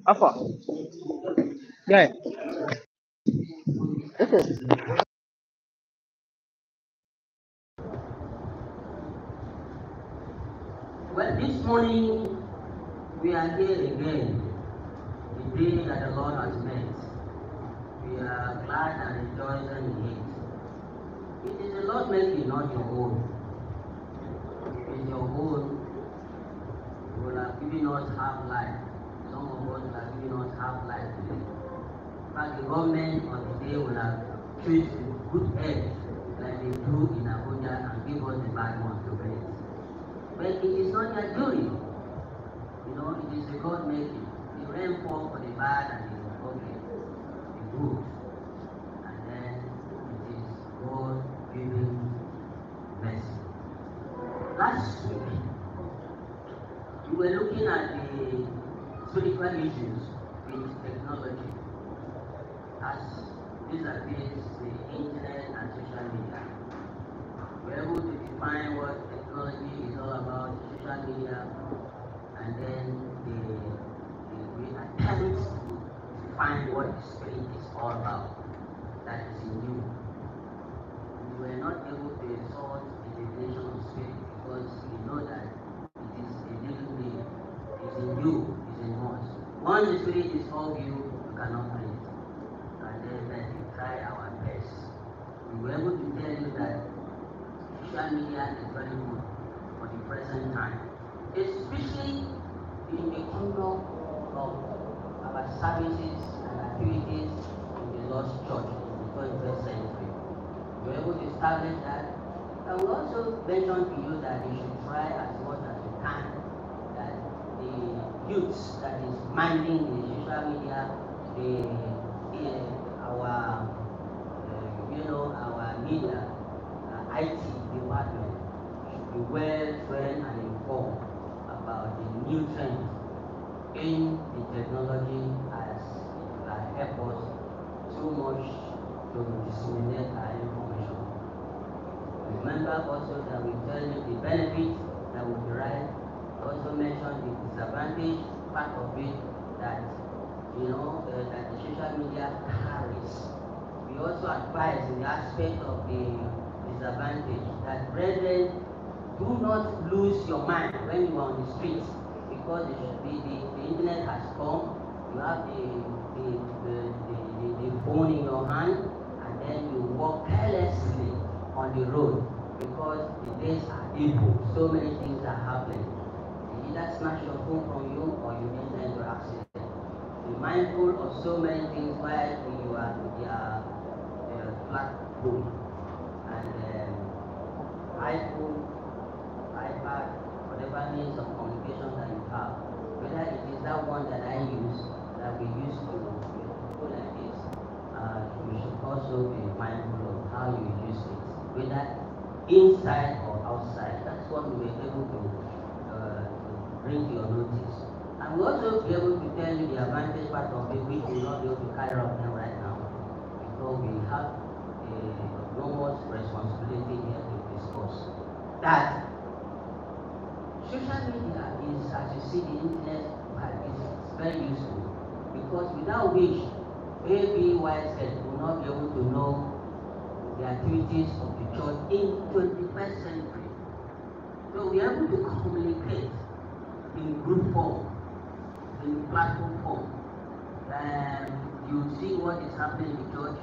Apa? Ya. Itu. Well, this morning we are here again, the day that the Lord has made. We are glad and rejoicing in it. It is the Lord making, not your own. If it is your own, He will have given us half life. Some of us will have given us half life today. In fact, the government of the day will have treated good health like they do in Abuja and give us the bad one to rest. But it is not their duty. You know, it is the God making. The rain fall for the bad and the ugly, the good. And then it is God giving mercy. Last week, we were looking at the spiritual issues with technology as vis-a-vis the internet and social media. We were able to define what technology is all about, social media, and then we attempt to find what the spirit is all about. That is in you. We were not able to exalt the definition of spirit because we know that it is a living being. It's in you, it's in us. Once the spirit is of you, you cannot breathe. And then we try our best. We were able to tell you that social media is very good for the present time, especially in the kingdom of our services and activities in the Lord's church in the 21st century. We were able to establish that. And we also mentioned to you that you should try as much as you can that the youths that is minding the social media, our media, IT department should be well trained and informed about the new trends in the technology as it will help us so much to disseminate our information. Remember also that we tell you the benefits that will derive. We also mentioned the disadvantage part of it that that the social media carries. We also advise in the aspect of the disadvantage that brethren, do not lose your mind when you are on the streets because the internet has come. You have the phone in your hand and then you walk carelessly on the road because the days are evil. So many things are happening. You either snatch your phone from you or you enter into accident. Be mindful of so many things while you are with your platform and iPhone, iPad, whatever means of communication that you have. Whether it is that one that I use, that we use to go like this, you should also be mindful of how you use it, whether inside or outside. That's what we were able to bring to your notice. And we also be able to tell you the advantage part of it, which we will not be able to carry out them right now, because we have a enormous responsibility here to discuss. That social media is, as you see, the internet is very useful, because without which ABYZ will not be able to know the activities of the church in 21st century. So we are able to communicate in group form, in platform form. You see what is happening in the church,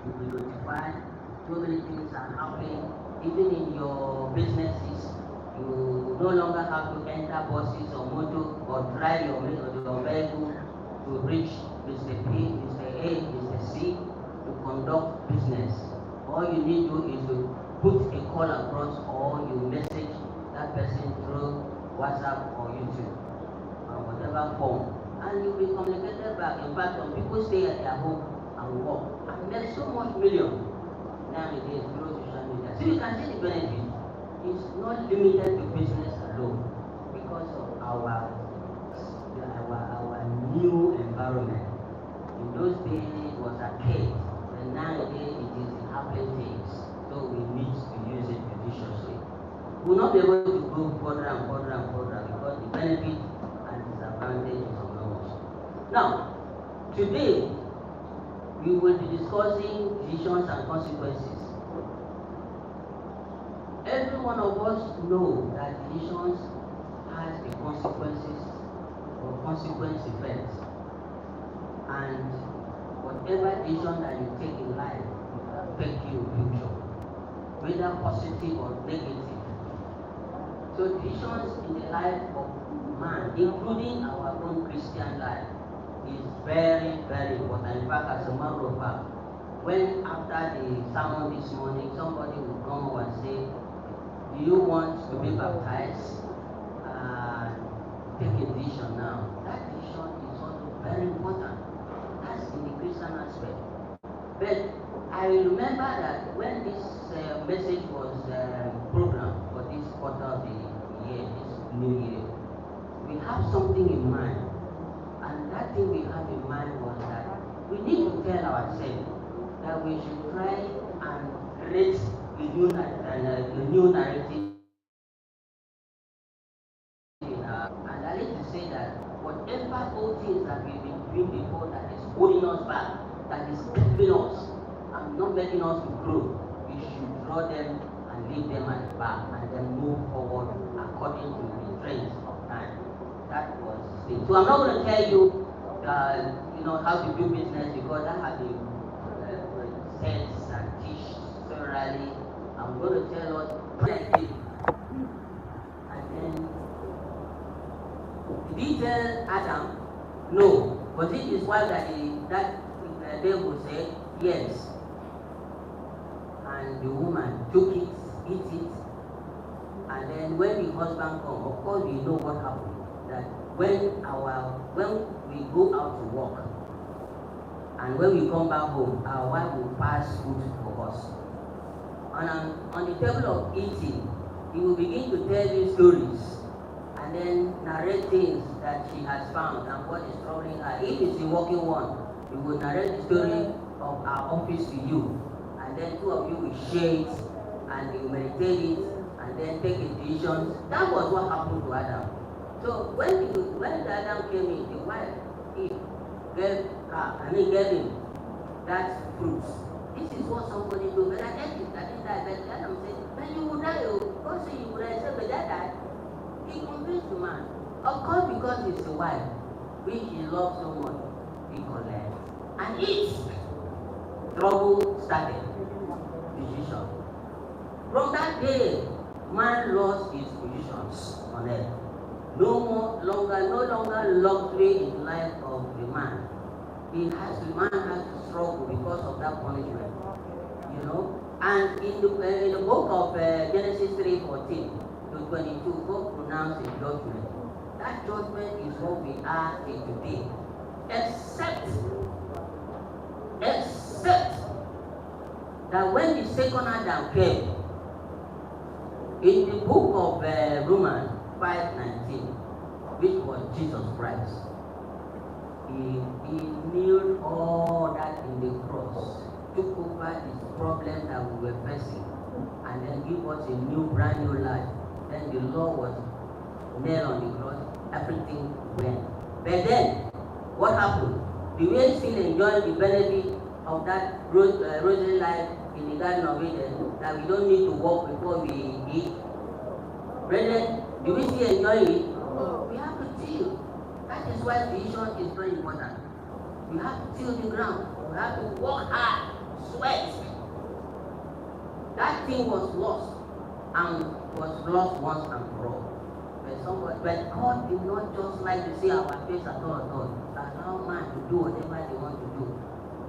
you will notify. So many things are happening. Even in your businesses, you no longer have to enter buses or motor or drive your vehicle to reach Mr. P, Mr. A, Mr. C to conduct business. All you need to do is to put a call across or you message that person through WhatsApp or YouTube or whatever form, and you'll be communicated back. In fact, some people stay at their home and work and make so much million nowadays through social media. So you can see the benefit. It's not limited to business alone because of our new environment. In those days it was archaic, and nowadays it is the happening things. So we need to use it judiciously. We will not be able to go further and further and further because the benefit and disadvantage is enormous. Now, today we will be discussing decisions and consequences. Every one of us know that decisions has the consequences or consequence effects, and whatever decision that you take in life will affect you in future, whether positive or negative. So decisions in the life of man, including our own Christian life, is very, very important. In fact, as a matter of fact, when after the sermon this morning, somebody will come up and say, do you want to be baptized? Take a decision now. That decision is also very important. That's in the Christian aspect. But I remember that when this message was programmed for this quarter of the year, this new year, we have something in mind. And that thing we have in mind was that we need to tell ourselves that we should try and create a new narrative and I need to say that whatever old things that we've been doing before that is holding us back, that is keeping us and not letting us to grow, we should draw them and leave them at the back and then move forward according to the trends of time. That was the thing. So I'm not going to tell you how to do business because that has been said and teach thoroughly. I'm going to tell us and then did he tell Adam? No. Was it his wife that devil said? Yes. And the woman took it, eat it, and then when the husband comes, of course we know what happened. That when we go out to work, and when we come back home, our wife will pass food for us. And on the table of eating, he will begin to tell you stories. And then narrate things that she has found and what is troubling her. If it's a working one, we will narrate the story of our office to you. And then two of you will share it and you meditate it and then take a decision. That was what happened to Adam. So when Adam came in, the wife gave him that fruit. This is what somebody do. But I didn't die. But Adam said, then you will die. God said you will die. I said, but that died. He convinced the man. Of course, because he's the wife, which he loves so much, he collects. And eats. Trouble started. Decision. From that day, man lost his positions on earth. No longer luxury in the life of the man. Man has to struggle because of that punishment. And in the book of Genesis 3:14 to 22, God pronounced a judgment. That judgment is what we are in today. Except that when the second Adam came, in the book of Romans 5:19, which was Jesus Christ, he kneeled all that in the cross, took over this problem that we were facing, and then give us a brand new life. Then the law was nailed on the cross, everything went. But then, what happened? Do we still enjoy the benefit of that rosary life in the Garden of Eden, that we don't need to walk before we eat? Brethren, do we still enjoy it? We have to chill. That is why vision is very important. You have to till the ground. You have to work hard, sweat. That thing was lost and was lost once and for all. But God did not just like to see our face at all. Allow man to do whatever they want to do.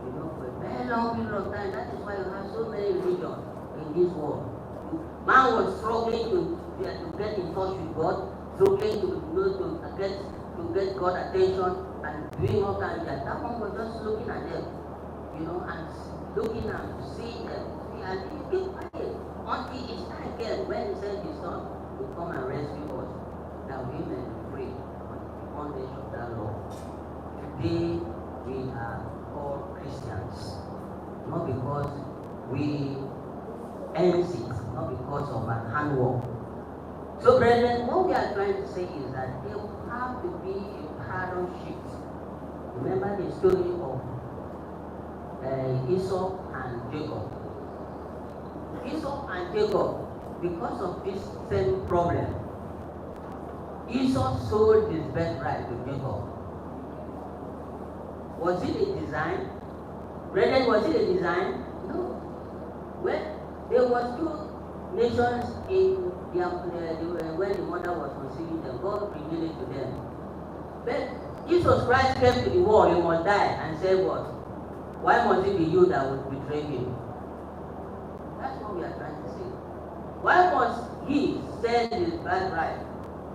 You know, for a very long period of time, that is why you have so many religions in this world. Man was struggling to get in touch with God, struggling to get God's attention and doing all kinds of that. That one was just looking at them, you know, and looking and seeing them. And he kept quiet until his time came when he sent his son to come and rescue us, that we may be free on the bondage of that law. Today we are all Christians, not because we earn it, not because of our handwork. So brethren, what we are trying to say is that there will have to be a paradigm shift. Remember the story of Esau and Jacob. Esau and Jacob, because of this same problem, Esau sold his birthright to Jacob. Was it a design? Brethren, was it a design? No. Well, there was two nations in when the mother was conceiving them. God revealed it to them. But Jesus Christ came to the world, you must die, and said what? Why must it be you that would betray him? That's what we are trying to say. Why must he sell his birthright?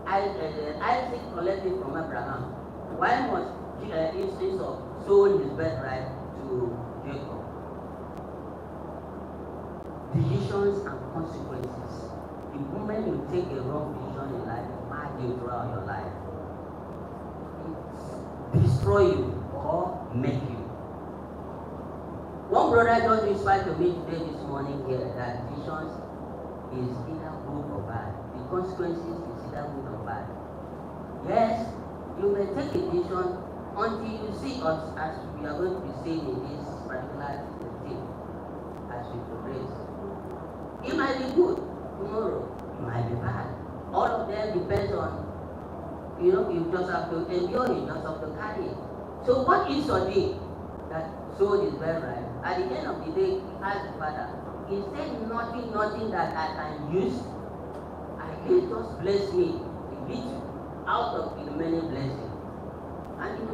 Isaac collected from Abraham. Why must Esau sold his birthright to Jacob? Decisions and consequences. The moment you take a wrong decision in life, it mark you throughout your life. It destroy you or make you. One brother just inspired to me today this morning here that decisions is either good or bad. The consequences is either good or bad. Yes, you may take a decision until you see us as we are going to be seeing in this particular thing as we progress. It might be good tomorrow, it might be bad. All of them depends on, you just have to endure it, you just have to carry it. So what Esau did that sold his birthright, at the end of the day, he asked the father, he said nothing that I can use. I will just bless me a little out of the many blessings. And the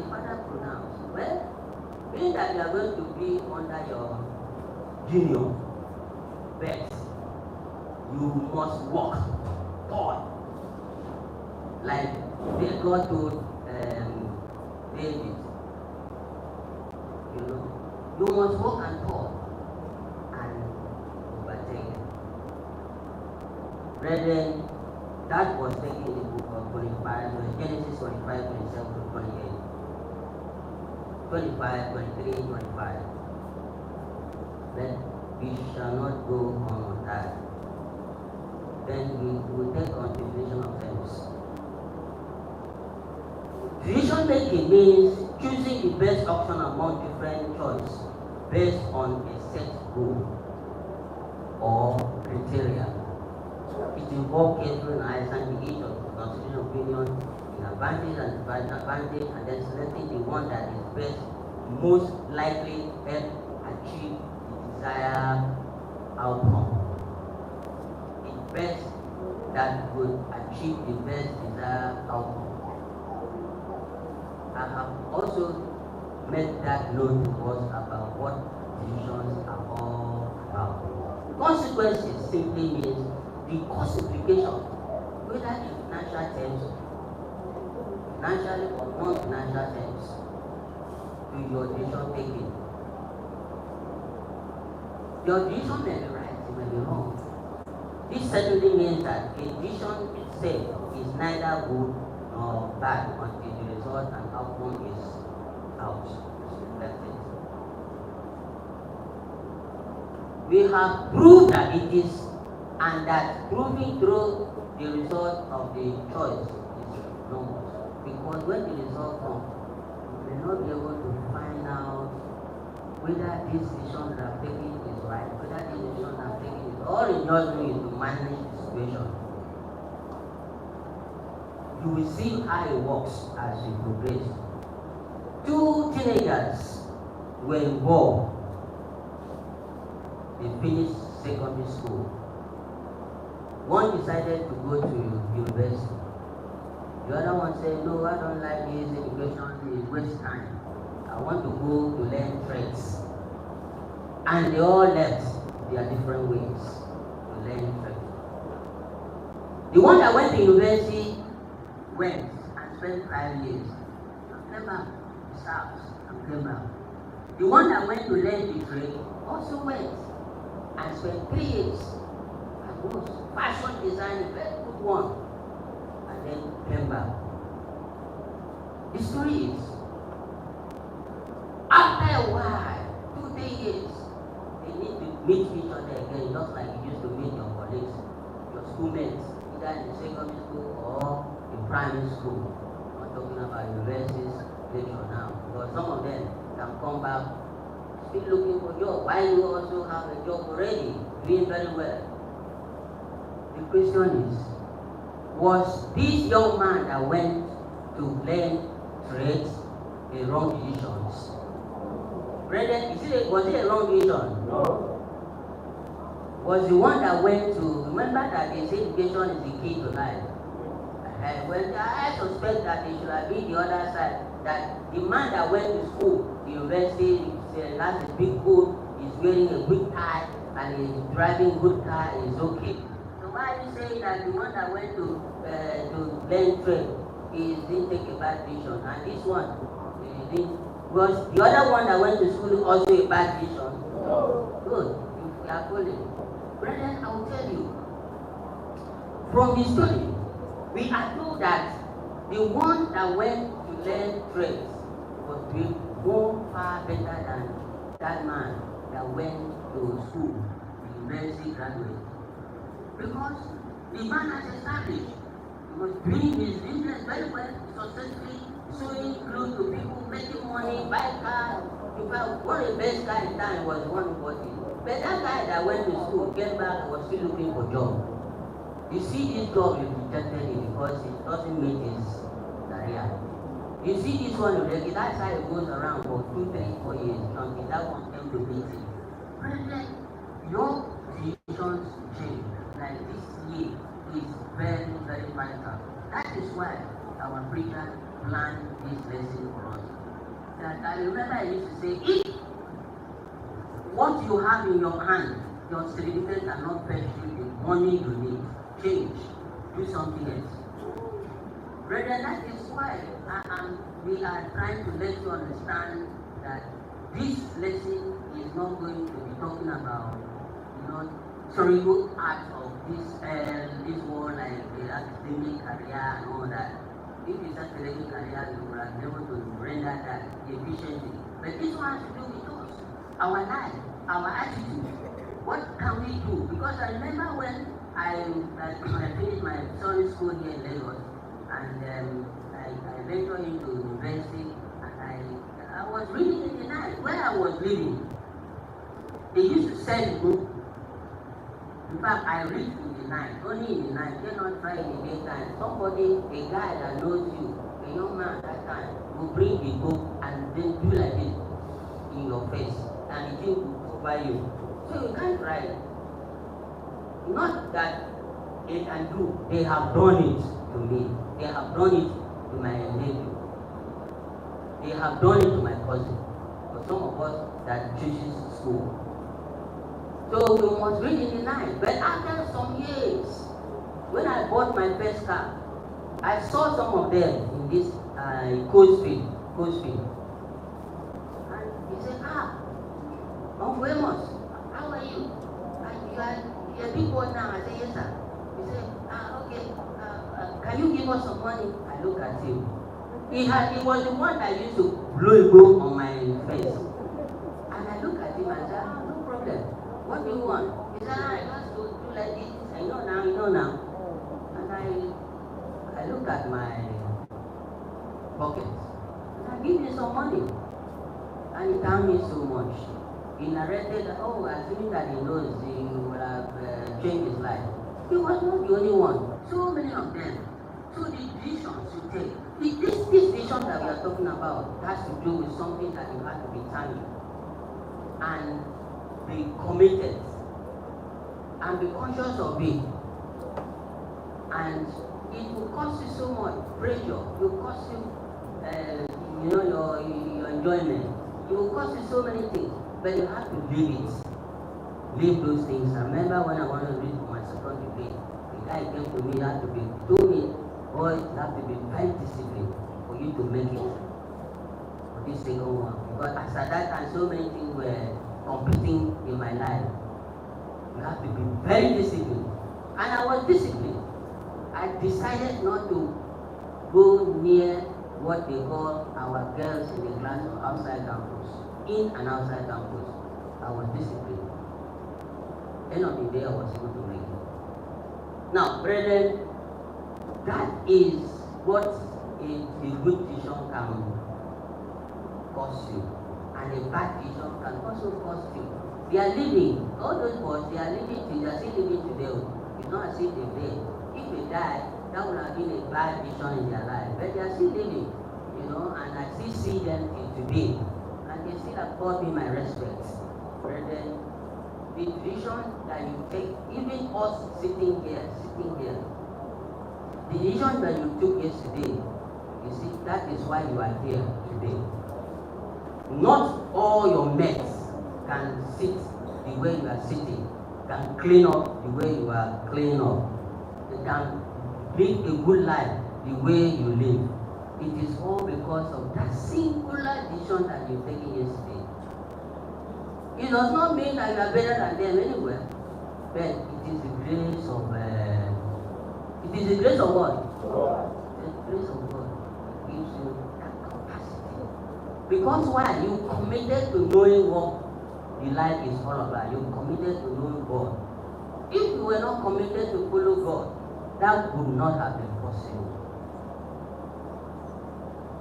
father pronounced, well, being that you are going to be under your junior best, you must work hard. Like God told David, you must work and toil and overtake. Brethren, that was taken in the book of Genesis 25, 27 to 28. 25, 23, 25. Then we shall not go on that. Then we will take contemplation of things. Decision making means choosing the best option among different choices based on a set goal or criteria. It involves careful analysis of each of the constitutional opinion in advantage and disadvantage, and then selecting the one that is best, most likely help achieve the desired outcome. It's best that would achieve the best desired outcome. I have also made that known to us about what decisions are all about. Consequences simply means the cost implication, whether in financial terms, financially or non-financial terms, to your decision making. Your decision may be right, it may be wrong. This certainly means that a decision itself is neither good nor bad until the result and outcome is out, is reflected. We have proved that it is, and that proving through the result of the choice is normal. Because when the result comes, we may not be able to find out whether this decision that I'm taking is right, whether this decision that I'm taking is all in just doing to manage the situation. You will see how it works as you progress. Two teenagers were involved. They finished secondary school. One decided to go to university. The other one said, no, I don't like this education, it wastes time. I want to go to learn trades. And they all left their different ways to learn trades. The one that went to university went and spent 5 years. And came back to his house and came back. The one that went to learn the trade also went and spent 3 years. And was fashion design, a very good one. And then came back. The story is, after a while, 2-3 years, they need to meet each other again, just like you used to meet your colleagues, your schoolmates, either in the secondary school or in primary school. I'm not talking about universities later now, because some of them can come back still looking for a job, while you also have a job already, doing very well. The question is, was this young man that went to learn trades a wrong decision? Brethren, was it a wrong decision? No. Was the one that went to, remember that they say education is the key to life. Well, I suspect that they should have been the other side, that the man that went to school, the university, has a big coat, is wearing a good tie, and is driving a good car, is okay. So why are you saying that the one that went to learn trade didn't take a bad decision, and this one didn't? Was the other one that went to school also a bad decision? No. Good. If we are following. Brethren, I will tell you, from the story, we are told that the one that went to learn trades was doing more far better than that man that went to school, the university graduate. Because the man has established, he was doing his business very well, successfully, sewing clothes to people, making money, buy cars. In fact, one of the best guys in town was one who bought it. But that guy that went to school came back and was still looking for a job. You see this job, you rejected it because it doesn't meet his career. You see this one, that's how it goes around for 2, 3, 4 years until that one came to meet him. Brethren, your decisions change. Like this year is very, very vital. That is why our preacher planned this lesson for us. That I remember I used to say, if what you have in your hand, your certificate are not fetch you the money you need, change, do something else. Brethren, that is why we are trying to let you understand that this lesson is not going to be talking about, cerebral acts of this world, like the academic career and all that. If it's academic career, we will be able to render that efficiently. But this one has to do with us, our life, our attitude. What can we do? Because I remember when I finished my Sunday school here in Lagos, and I ventured into university, and I was reading in the night. Where I was living, they used to sell books. In fact, I read in the night, only in the night, cannot try in the daytime. Somebody, a guy that knows you, a young man at that time, will bring the book and then do like this in your face, and the thing will cover you. So you can't write. Not that they can do, they have done it to me. They have done it to my nephew. They have done it to my cousin. For some of us that chooses school. So we must read in the night. But after some years, when I bought my first car, I saw some of them in this coach field. And he said, Uncle Amos, how are you? You're a big boy now. I said, yes, sir. He said, okay, can you give us some money? I look at him. He was the one that used to blow a book on my face. And I look at him and said, no problem. What do you want? He said, I just do like this. I know now. And I look at my pockets. And I give him some money. And he told me so much. He narrated, assuming that he knows he will have changed his life. He was not the only one. So many of them. So the decisions you take This vision that we are talking about has to do with something that you have to be determined and be committed and be conscious of it. And it will cost you so much pressure. It will cost you, your enjoyment. It will cost you so many things, but you have to live it. Live those things. I remember when I wanted to read for my second degree, the guy came to me, had to be told me, boy, you have to be very disciplined for you to make it for this second one. Because as at that time, so many things were competing in my life. You have to be very disciplined. And I was disciplined. I decided not to go near what they call our girls in the class or outside campus, in and outside campus. I was disciplined. End of the day, I was able to make it. Now, brethren, that is what a good vision can cost you, and a bad vision can also cost you. They are living, all those boys, they are living, they are still living today. It's not as if they died. If they die, that would have been a bad vision in their life. But they are still living, and I still see them till today. And they still accord me my respect. Brethren, the vision that you take, even us sitting here, the vision that you took yesterday, you see, that is why you are here today. Not all your mates can sit the way you are sitting, can clean up the way you are cleaning up. They can live a good life the way you live. It is all because of that singular decision that you taken yesterday. It does not mean that you are better than them anywhere, but it is the grace of what? God. The grace of God gives you that capacity. Because why? You committed to knowing what the life is all about. You committed to knowing God. If you were not committed to follow God, that would not have been possible.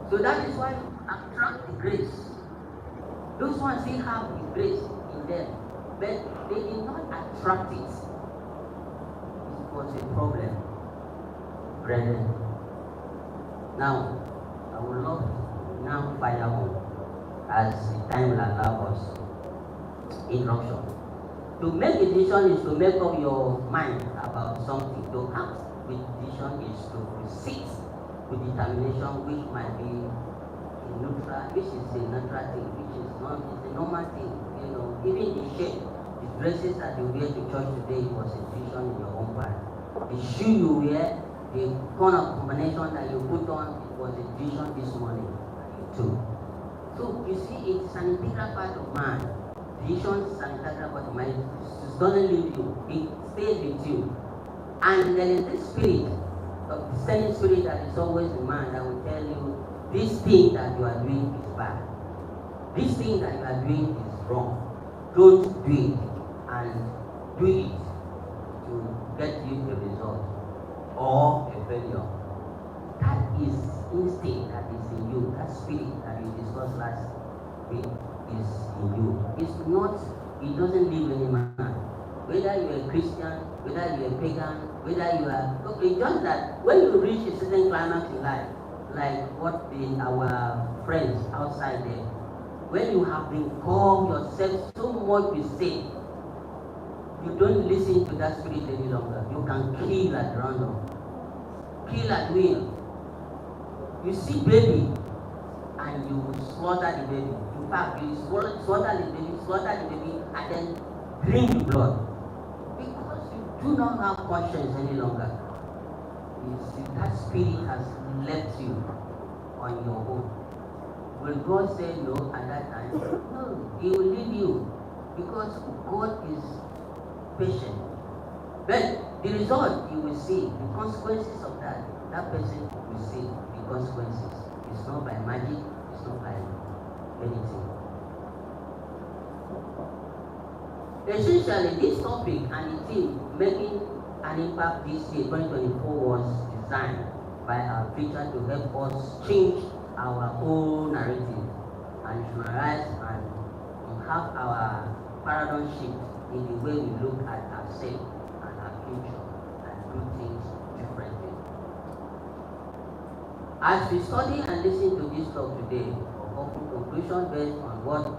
So that is why you attract the grace. Those ones still have the grace in them, but they did not attract it. It was a problem, brethren. Now, I will not now fire on as the time will allow us. Instruction. To make a decision is to make up your mind about something. To act with decision is to proceed with determination, which might be a neutral, which is a natural thing, which is not it's a normal thing. Even the shape, the dresses that you wear to church today was a decision in your own part. The shoe you wear, the kind of combination that you put on, it was a decision this morning too. So you see, it's an integral part of man. Decision is an integral part of man. It doesn't leave you; it stays with you. And there is this spirit, of the same spirit that is always in man that will tell you, this thing that you are doing is bad. This thing that you are doing is wrong. Don't do it, and do it to get you a result or a failure. That is instinct that is in you. That spirit that we discussed last week is in you. It's not, it doesn't leave any man. Whether you are a Christian, whether you are a pagan, whether you are, okay, just that when you reach a certain climax in life, like what our friends outside there, when you have been called yourself so much with sin, you don't listen to that spirit any longer. You can kill at random, kill at will. You see baby, and you slaughter the baby. In fact, you slaughter the baby, and then drink the blood. Because you do not have conscience any longer. You see, that spirit has left you on your own. Will God say no at that time? No, He will leave you. Because God is patient. But the result you will see, the consequences of that person will see the consequences. It's not by magic, it's not by anything. Essentially, this topic and the theme making an impact this year, 2024, was designed by our preacher to help us change our own narrative and summarize and have our paradigm shift in the way we look at ourselves and our future and do things differently. As we study and listen to this talk today, of conclusion based on what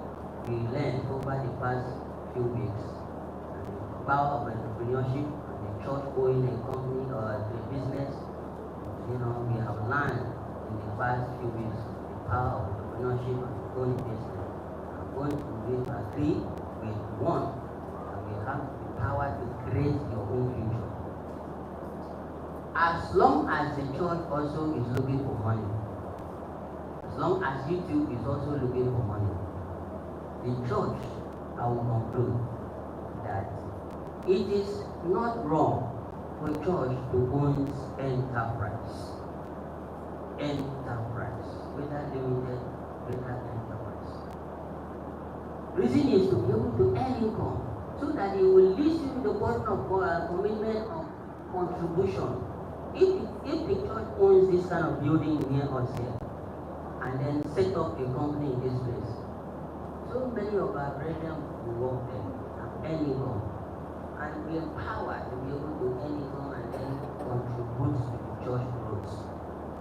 we learned over the past few weeks, the power of entrepreneurship and the church owning a company or a business, we have learned in the past few weeks the power of entrepreneurship and owning business. I'm going to agree with one, that we have the power to create your own future. As long as the church also is looking for money, as long as YouTube is also looking for money, the church, I will conclude that it is not wrong for church to own enterprise, whether limited, whether enterprise. Reason is to be able to earn income so that it will listen to the burden of commitment of contribution. If the church owns this kind of building near us here, and then set up a company in this place, so many of our brethren will work there and earn income, and be empowered to be able to earn income and then contribute to the church growth.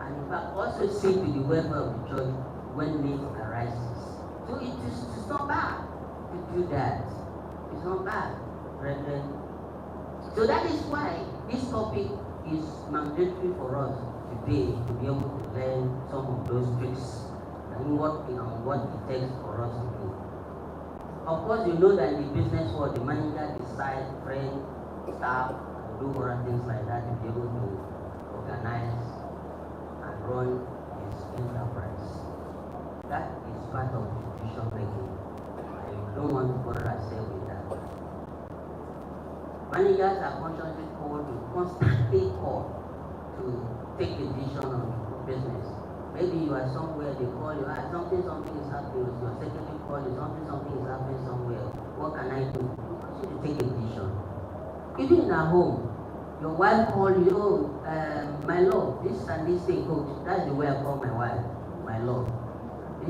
And in fact, also see to the welfare of the church when need arises. So it's not bad to do that. It's not bad, brethren. So that is why this topic is mandatory for us today to be able to learn some of those tricks and what it takes for us to do. Of course, you know that in the business world, the manager decides, train staff, and do other things like that to be able to organize and run his enterprise. That is part of decision making. I don't want to bother ourselves with that. Managers are constantly called to take a decision on business. Maybe you are somewhere, they call you, something is happening, your secretary call you, something is happening somewhere. What can I do? You want you to take a decision. Even in our home, your wife call you, my love, this and this thing, coach. That's the way I call my wife, my love.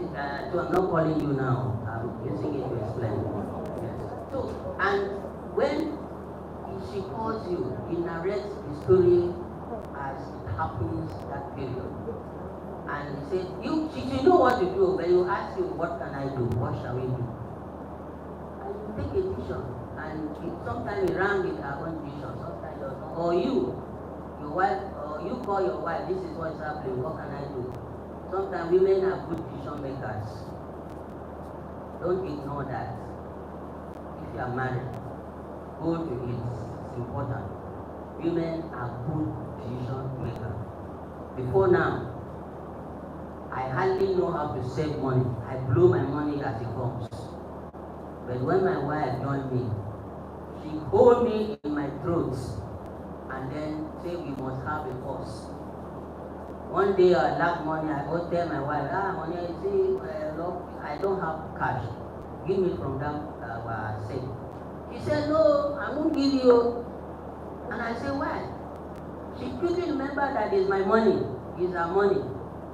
So I'm not calling you now, I'm using it to explain. Yes. So, and when she calls you, he narrates the story as it happens that period. And he said, she should know what to do, but you ask you, what can I do? What shall we do? And you take a decision. And sometimes we run with our own decision, sometimes you don't. Or your wife, or you call your wife, this is what's happening, what can I do? Sometimes women are good decision makers. Don't ignore that. If you are married, go to it. It's important. Women are good decision makers. Before now, I hardly know how to save money. I blow my money as it comes. But when my wife joined me, she hold me in my throat and then say we must have a course. One day I lack money, I go tell my wife, money, look, I don't have cash. Give me from that safe. She said, no, I won't give you. And I said, why? She quickly remembered that it's my money, it's her money.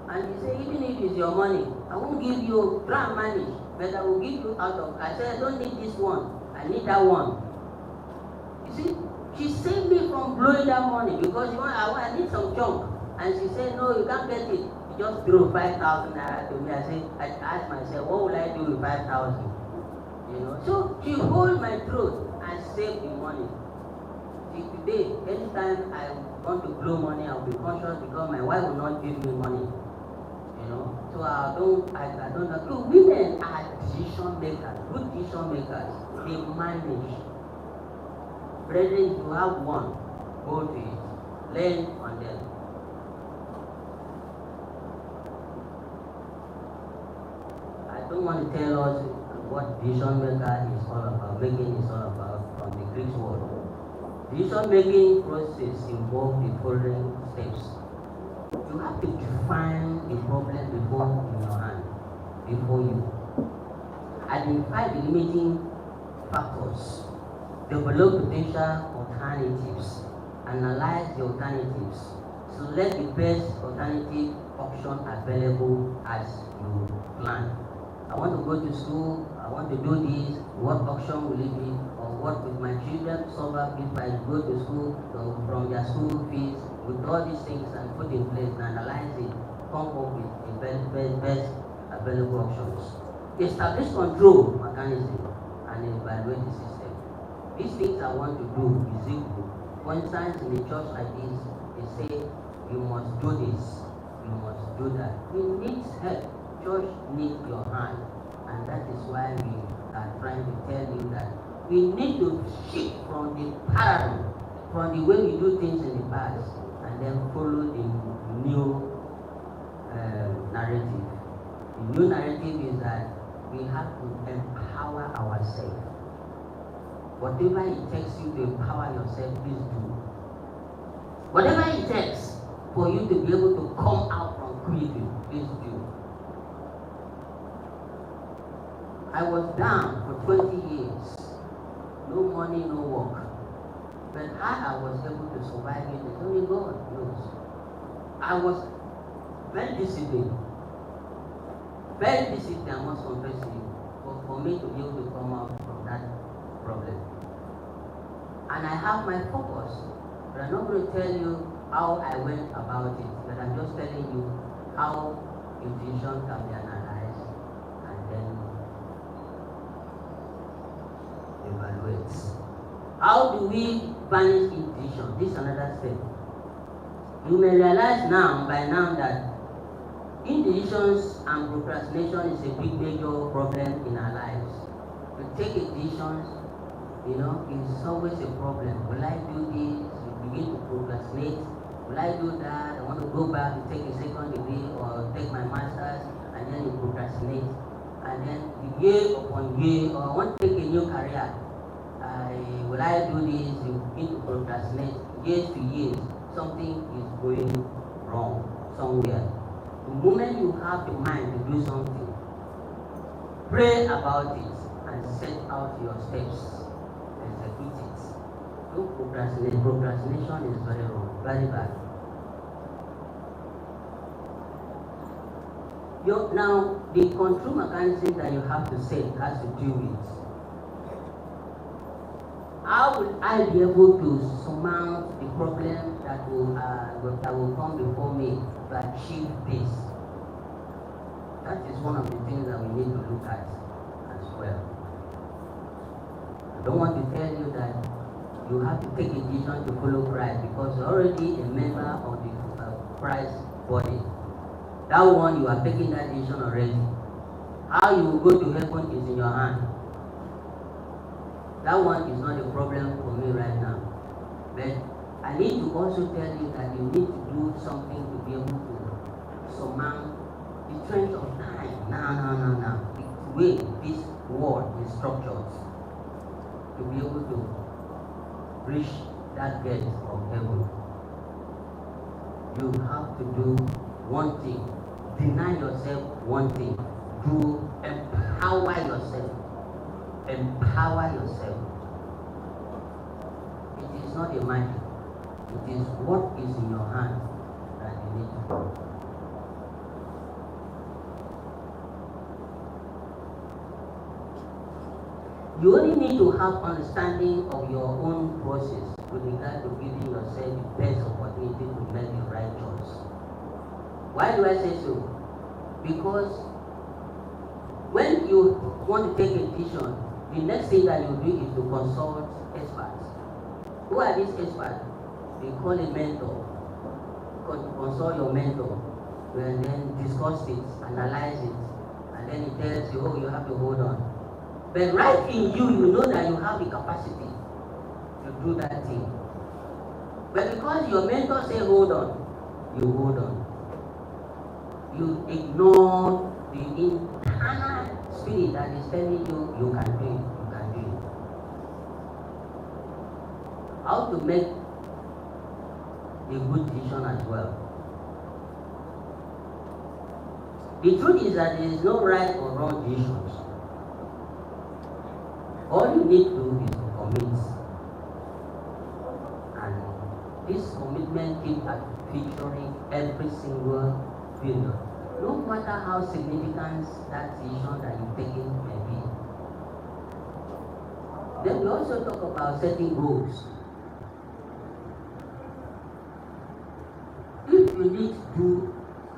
And he said, even if it's your money, I won't give you, try and manage, but I will give you out of. I said, I don't need this one, I need that one. You see, she saved me from blowing that money because I need some chunk. And she said, no, you can't get it. She just threw 5,000 naira to me. I asked myself, what will I do with 5,000? So she hold my throat and save the money. See, today, anytime I want to blow money, I'll be conscious because my wife will not give me money. So I don't know. So women are decision makers, good decision makers. They manage. Brethren, you have one, go to it. Learn on them. I don't want to tell us what decision maker is all about, making is all about from the Greek word. Decision making process involves the following steps. You have to define the problem before in your hand, before you. Identify the limiting factors. Develop potential alternatives. Analyze the alternatives. Select the best alternative option available as you plan. I want to go to school, I want to do this, what option will it be? Or what with my children suffer if I go to school from their school fees, with all these things and put in place and analyze it. come up with the best available options. Establish control mechanism and evaluate the system. These things I want to do is equal. For instance, in a church like this, they say you must do this, you must do that. We need help. Church needs your hand, and that is why we are trying to tell you that we need to shift from the paradigm, from the way we do things in the past, and then follow the new narrative. The new narrative is that we have to empower ourselves. Whatever it takes you to empower yourself, please do. Whatever it takes for you to be able to come out from creative, please do. I was down for 20 years. No money, no work. But how I was able to survive it is only God knows. I was very disciplined. Very disciplined, I must confess to you. But for me to be able to come out from that problem. And I have my focus. But I'm not going to tell you how I went about it. But I'm just telling you how intuition can be analyzed and then evaluate. How do we banish intuition? This is another step. You may realize by now that indecisions and procrastination is a big major problem in our lives. To take decisions, is always a problem. Will I do this? You begin to procrastinate. Will I do that? I want to go back to take a second degree or take my master's, and then you procrastinate. And then year upon year, or I want to take a new career. Will I do this? You begin to procrastinate. Years to years, something is going wrong somewhere. The moment you have the mind to do something, pray about it and set out your steps. Execute it. Don't procrastinate. Procrastination is very wrong, very bad. Now, the control mechanism that you have to set has to do with how will I be able to surmount the problem that will come before me to achieve this? That is one of the things that we need to look at as well. I don't want to tell you that you have to take a decision to follow Christ because you're already a member of the Christ body. That one, you are taking that decision already. How you will go to heaven is in your hand. That one is not a problem for me right now. But I need to also tell you that you need to do something to be able to surmount the trend of time. Now. The way this world is structured. To be able to reach that gate of heaven. You have to do one thing. Deny yourself one thing. To empower yourself. Empower yourself. It is not a magic. It is what is in your hand that you need to do. You only need to have understanding of your own process with regard to giving yourself the best opportunity to make the right choice. Why do I say so? Because when you want to take a decision, the next thing that you do is to consult experts. Who are these experts? They call a mentor. Consult your mentor. And then discuss it, analyze it, and then he tells you, you have to hold on. But right in you know that you have the capacity to do that thing. But because your mentor say hold on, you hold on. You ignore the internal spirit that is telling you you can do it, you can do it. How to make a good decision as well. The truth is that there is no right or wrong decisions. All you need to do is to commit. And this commitment keeps featuring every single period. No matter how significant that decision that you're taking may be. Then we also talk about setting goals. If you need to do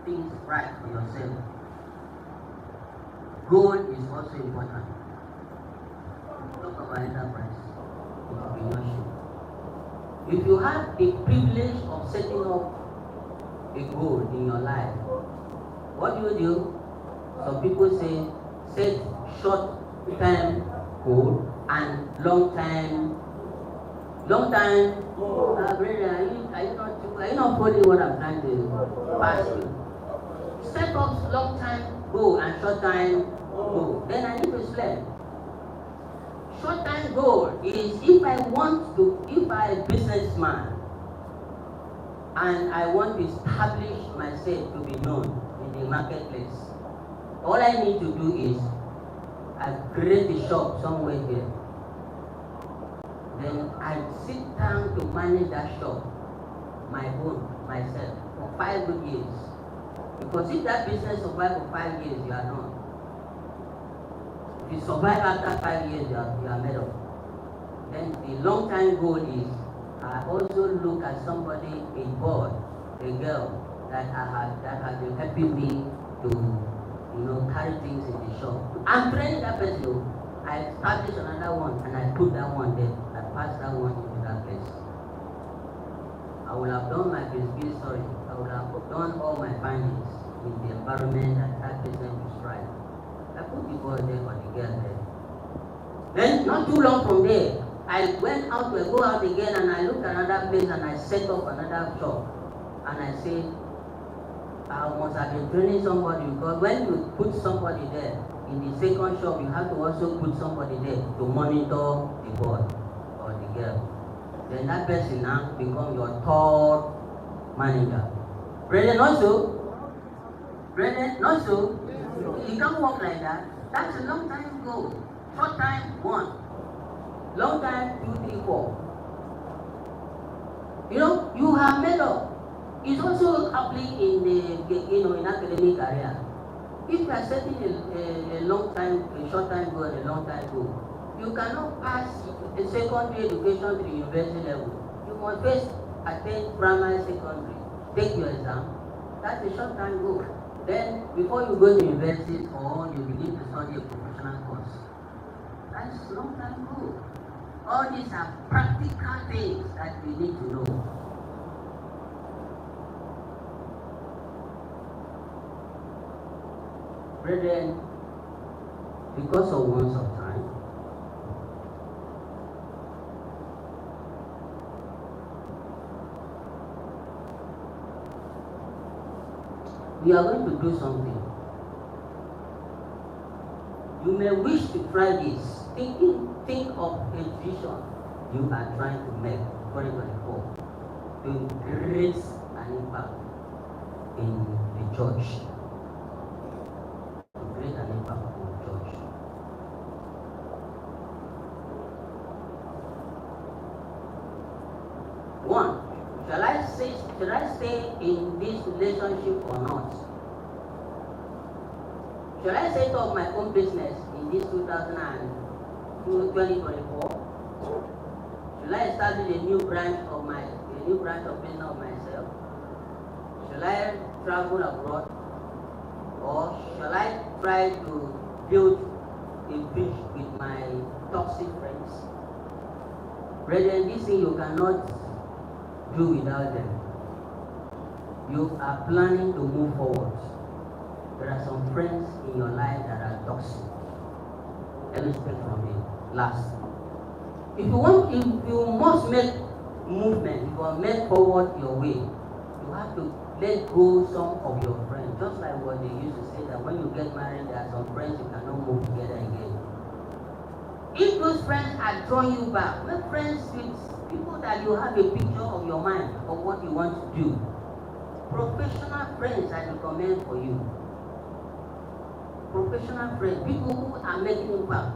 things right for yourself. Goal is also important. Talk about enterprise, entrepreneurship. If you have the privilege of setting up a goal in your life, what do? Some people say set short-term goal and long-time. Brother, are you not following what I'm trying to pass you? Set up long-time goal and short-time goal. Then I need to explain. Short-time goal is if I am a businessman and I want to establish myself to be known in the marketplace, all I need to do is I create a shop somewhere here. Then I sit down to manage that shop, my own, myself, for 5 good years. Because if that business survives for 5 years, you are done. If you survive after 5 years, you are made up. Then the long-time goal is I also look at somebody, a boy, a girl that has been helping me to carry things in the shop. I'm training that person. I establish another one and I put that one there. I pass that one into that place. I will have done my business story. I will have done all my findings in the environment that person described. I put the boy there or the girl there. Then not too long from there, I went out to go out again and I looked at another place and I set up another shop. And I said, I must have been training somebody, because when you put somebody there in the second shop, you have to also put somebody there to monitor the boy or the girl. Then that person now becomes your third manager. Brethren, not so. You can't work like that. That's a long time goal. Short time, 1. Long time, 2, 3, 4. You have made up. It's also applicable in the in academic area. If you are setting a long time, a short time goal, and a long time goal, you cannot pass a secondary education to the university level. You must first attend primary, secondary, take your exam. That's a short time goal. Then before you go to university or you begin to study a professional course, that's a long time goal. All these are practical things that we need to know. Brethren, because of want of time, we are going to do something. You may wish to try this. Think of a vision you are trying to make 2024 to create an impact in the church. Create an impact in the church. One, should I stay in this relationship or not? Should I set up my own business in this 2024? Should I establish a new branch of business of myself? Should I travel abroad? Or shall I try to build a bridge with my toxic friends? Brethren, this thing you cannot do without them. You are planning to move forward. There are some friends in your life that are toxic. Let me speak from it. Last. If you must make movement, if you want to make forward your way, you have to let go some of your friends. Just like what they used to say, that when you get married, there are some friends you cannot move together again. If those friends are drawing you back, make friends with people that you have a picture of your mind of what you want to do. Professional friends I recommend for you. Professional friends, people who are making impact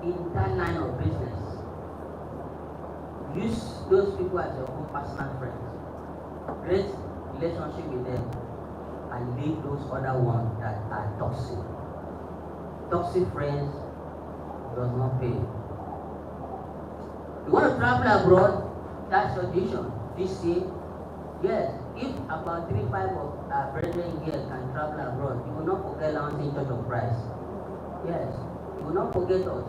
in that line of business. Use those people as your own personal friends. Create relationship with them and leave those other ones that are toxic. Toxic friends does not pay. You want to travel abroad? That's your decision. This year, yes. if about 3-5 of our brethren here can travel abroad, you will not forget LAWANSON Church of Christ. Yes, you will not forget us.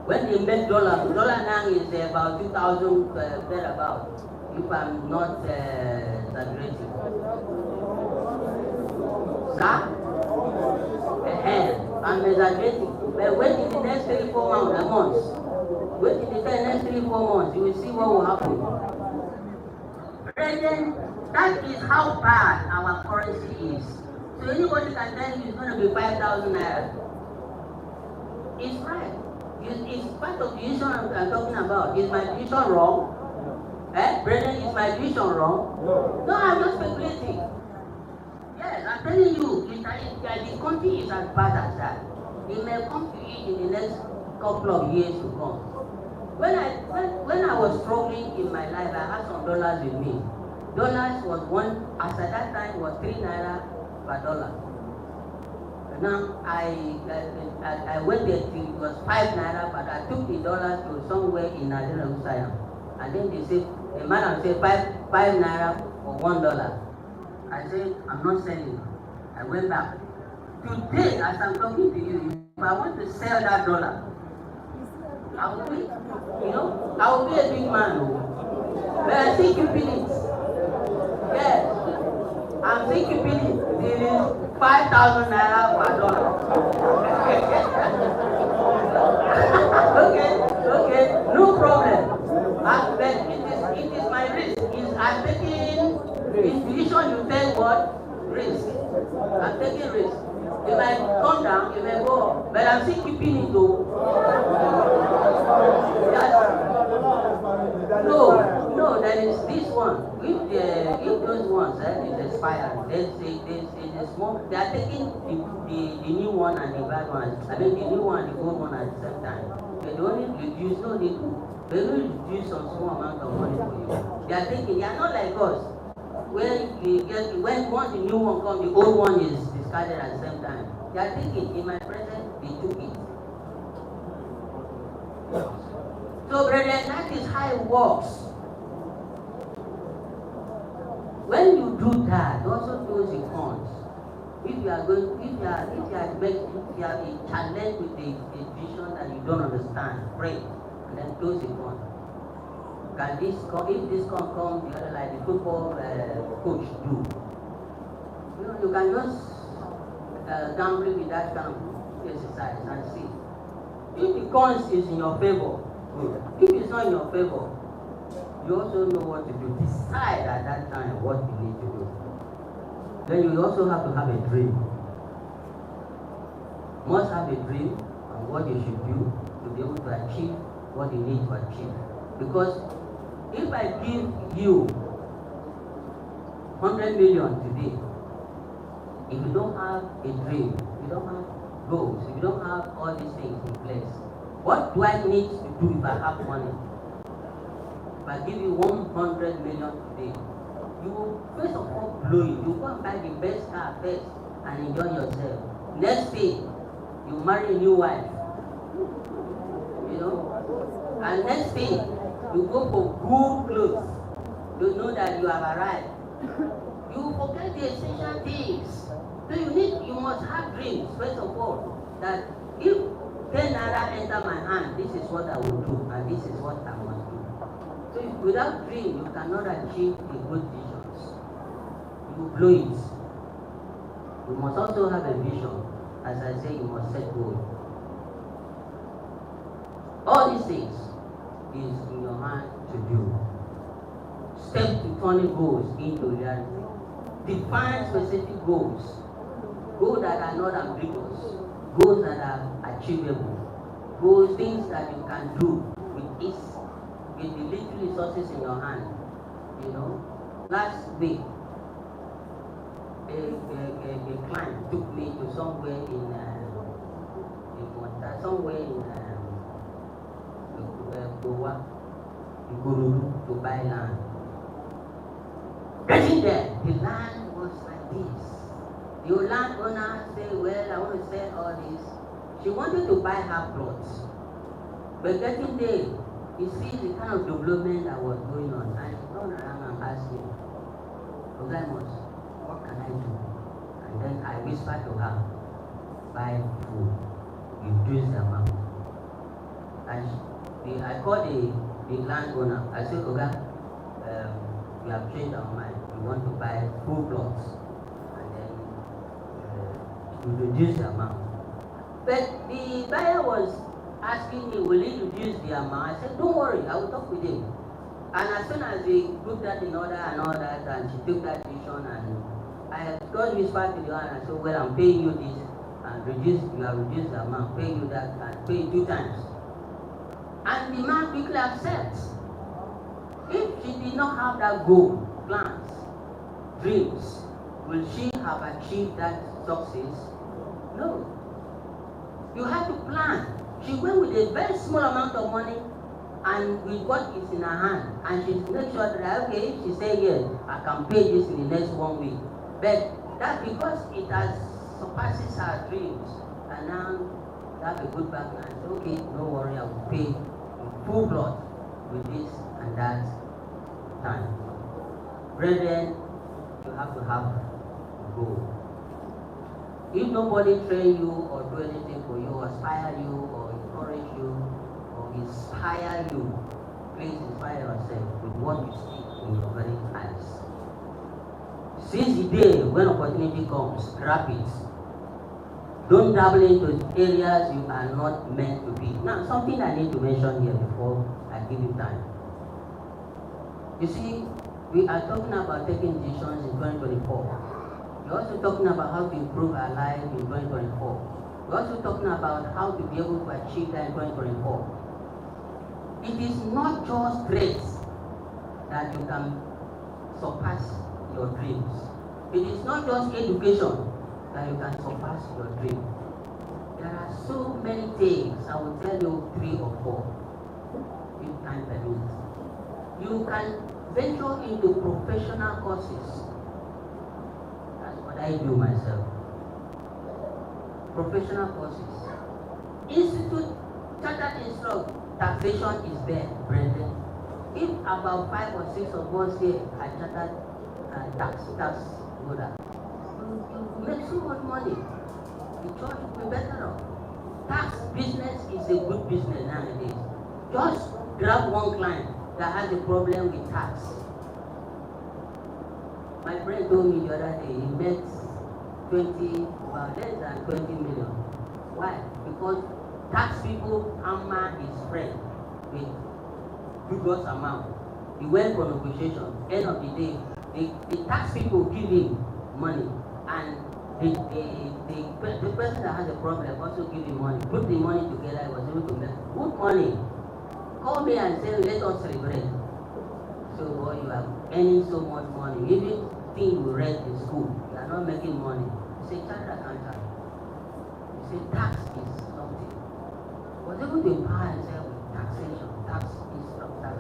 When they make dollar now is about 2,000 thereabout, if I'm not exaggerating. Sir? I'm exaggerating. But wait in the next 3-4 months. Wait in the next 3-4 months, you will see what will happen. Brethren, that is how bad our currency is. So anybody can tell you it's going to be 5,000 naira. It's right. It's part of the issue I'm talking about. Is my vision wrong? Brethren, is my vision wrong? No, I'm not speculating. Yes, I'm telling you, the country is as bad as that. It may come to it in the next couple of years to come. When I was struggling in my life, I had some dollars with me. Dollars was one, as at that time, was 3 naira per dollar. Now I went there till it was 5 naira, but I took the dollars to somewhere in Nigeria, and then they said, the man said 5 naira for $1. I said, I'm not selling. I went back. Today, as I'm talking to you, if I want to sell that dollar, I will be, I will be a big man. But I think you feel it. Yes. I'm still keeping it. It is 5,000 naira per dollar. Okay, no problem. But it is my risk. I'm taking intuition. You take what? Risk. I'm taking risk. It might come down, it may go up, but I'm still keeping it though. Yes. No, there is this one. If those ones is expired, there's small. They are taking the new one and the bad one. I mean the new one and the old one at the same time. They only reduce, no need to. They will reduce some small amount of money for you. They are taking. They are not like us. When once the new one comes, the old one is discarded at the same time. They are taking. In my presence, they took it. So, brethren, that is how it works. When you do that, also those it counts. If you are a challenge with a vision that you don't understand, pray, and then those it counts. Can this come? If this can come, the other like the football coach do. You can just gamble with that kind of exercise and see. If the cons is in your favor, good. If it's not in your favor, you also know what to do. Decide at that time what you need to do. Then you also have to have a dream. Must have a dream on what you should do to be able to achieve what you need to achieve. Because if I give you 100 million today, if you don't have a dream, if you don't have goals, if you don't have all these things in place, what do I need to do if I have money? If I give you 100 million today, you will first of all blow it. You go and buy the best car first and enjoy yourself. Next thing, you marry a new wife. And next thing, you go for good clothes. You know that you have arrived. You forget the essential things. So you must have dreams, first of all, that if 10 naira enter my hand, this is what I will do, and this is what I must do. So without dream, you cannot achieve the good visions. You blow it. You must also have a vision. As I say, you must set goals. All these things is in your hand to do. Step to turning goals into reality. Define specific goals. Goals that are not ambiguous. Goals that are achievable. Goals, things that you can do with ease, with the little resources in your hand. Last week, a client took me to somewhere in Goa, in Guru, to buy land. Getting there, the land was like this. The landowner said, well, I want to sell all this. She wanted to buy her plots. But getting there, you see the kind of development that was going on. And she turned around and asked me, Ogaimos, what can I do? And then I whispered to her, buy food, reduce the amount. And I called the landowner. I said, Oga, we have changed our mind. We want to buy full plots. And then we reduce the amount. But the buyer was asking me, will he reduce the amount? I said, don't worry, I will talk with him. And as soon as we put that in order and all that, and she took that decision, and I got whispered to the one, and I said, well, I'm paying you this, and you have reduced the amount, paying you that, and pay 2 times. And the man quickly accepts. If she did not have that goal, plans, dreams, will she have achieved that success? No. You have to plan. She went with a very small amount of money and with what is in her hand. And she makes sure that, okay, if she says yes, I can pay this in the next 1 week. But that's because it has surpasses her dreams. And now you have a good background. Say, okay, no worry, I will pay in full blood with this and that time. Brethren, you have to have a goal. If nobody train you or do anything for you, or inspire you, or encourage you, or inspire you, please inspire yourself with what you see in your very eyes. Since the day when opportunity comes, grab it. Don't dabble into areas you are not meant to be. Now, something I need to mention here before I give you time. You see, we are talking about taking decisions in 2024. We're also talking about how to improve our life in 2024. We're also talking about how to be able to achieve that in 2024. It is not just grades that you can surpass your dreams. It is not just education that you can surpass your dream. There are so many things. I will tell you 3 or 4 if time permits. You can venture into professional courses. I do myself. Professional courses. Institute Chartered Instructor. Taxation is there, brethren. If about 5 or 6 of us here are chartered tax holder, you make so much money. The church will be better off. Tax business is a good business nowadays. Just grab one client that has a problem with tax. My friend told me the other day he met less than 20 million. Why? Because tax people hammer his friend with dubious amount. He went for negotiation. End of the day, the tax people give him money, and the person that has a problem also give him money. Put the money together, he was able to make good money. Call me and say, let us celebrate. So boy, you are earning so much money. Even thing you read in school, you are not making money. You say chartered accountant. You say tax is something. Was able to empower himself with taxation, tax instruct, tax,